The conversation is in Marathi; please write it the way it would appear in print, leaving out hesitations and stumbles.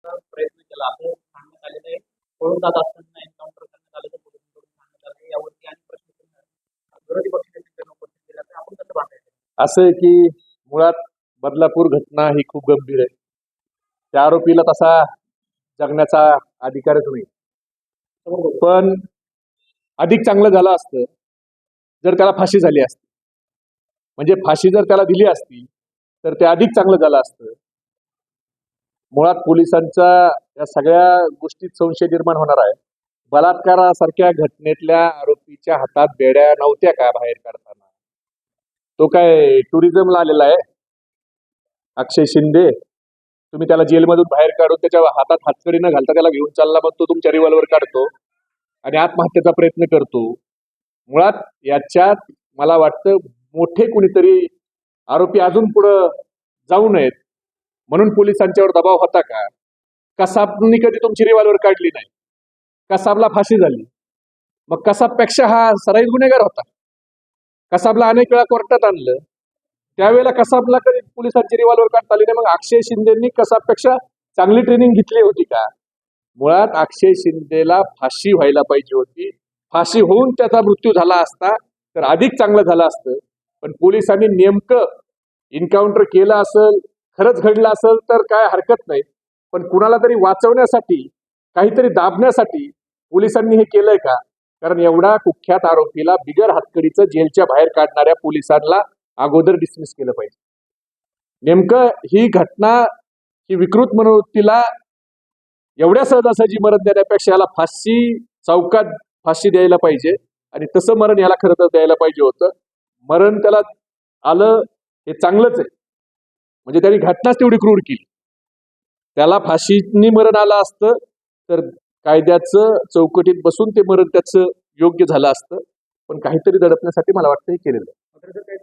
प्रयत्न केला असं सांगण्यात आलेलं आहे. पळून जात असताना एन्काउंटर करण्यात आलं तर पोलिसांकडून सांगण्यात आलं आहे. यावरती आणि प्रश्न विरोधी पक्षनेत्यांनी उपस्थित केला तर आपण कसं पाहताय? असं आहे की मुळात बदलापूर घटना ही खूप गंभीर आहे. त्या आरोपीला तसा जगण्याचा अधिकारच नाही. पण अधिक चांगलं झालं असतं जर त्याला फाशी झाली असती. म्हणजे फाशी जर त्याला दिली असती तर ते अधिक चांगलं झालं असतं. मुळात पोलिसांचा या सगळ्या गोष्टीत संशय निर्माण होणार आहे. बलात्कारासारख्या घटनेतल्या आरोपीच्या हातात बेड्या नव्हत्या का बाहेर काढताना? तो काय टुरिझमला आलेला आहे अक्षय शिंदे? तुम्ही त्याला जेलमधून बाहेर काढून त्याच्या हातात हातकडी न घालता त्याला घेऊन चालला, मग तो तुमच्या रिव्हॉल्वर काढतो आणि आत्महत्येचा प्रयत्न करतो. मुळात याच्यात मला वाटतं मोठे कुणीतरी आरोपी अजून पुढं जाऊ नयेत म्हणून पोलिसांच्यावर दबाव होता का? कसाबनी कधी तुमची रिव्हॉल्वर काढली नाही, कसाबला फाशी झाली. मग कसाबपेक्षा हा सराईत गुन्हेगार होता. कसाबला अनेक वेळा कोर्टात आणलं, त्यावेळेला कसाबला कधी पोलिसांची रिव्हॉल्वर काढता आली नाही. मग अक्षय शिंदेनी कसाबपेक्षा चांगली ट्रेनिंग घेतली होती का? मुळात अक्षय शिंदेला फाशी व्हायला पाहिजे होती. फाशी होऊन त्याचा मृत्यू झाला असता तर अधिक चांगलं झालं असतं. पण पोलिसांनी नेमकं एन्काउंटर केलं असेल, खरंच घडलं असेल तर काय हरकत नाही. पण कुणाला तरी वाचवण्यासाठी, काहीतरी दाबण्यासाठी पोलिसांनी हे केलंय का? कारण एवढा कुख्यात आरोपीला बिगर हातकडीचं जेलच्या बाहेर काढणाऱ्या पोलिसांना अगोदर डिसमिस केलं पाहिजे. नेमकं ही घटना, ही विकृत मनोवृत्तीला एवढ्या सहजासहजी मरण देण्यापेक्षा याला फाशी, चौकात फाशी द्यायला पाहिजे आणि तसं मरण याला खरं तर द्यायला पाहिजे होतं. मरण त्याला आलं हे चांगलंच आहे, म्हणजे त्यांनी घटनाच तेवढी क्रूर केली. त्याला फाशीनी मरण आलं असतं तर कायद्याचं चौकटीत बसून ते मरण त्याचं योग्य झालं असतं. पण काहीतरी दडपण्यासाठी मला वाटतं हे केलेलं आहे.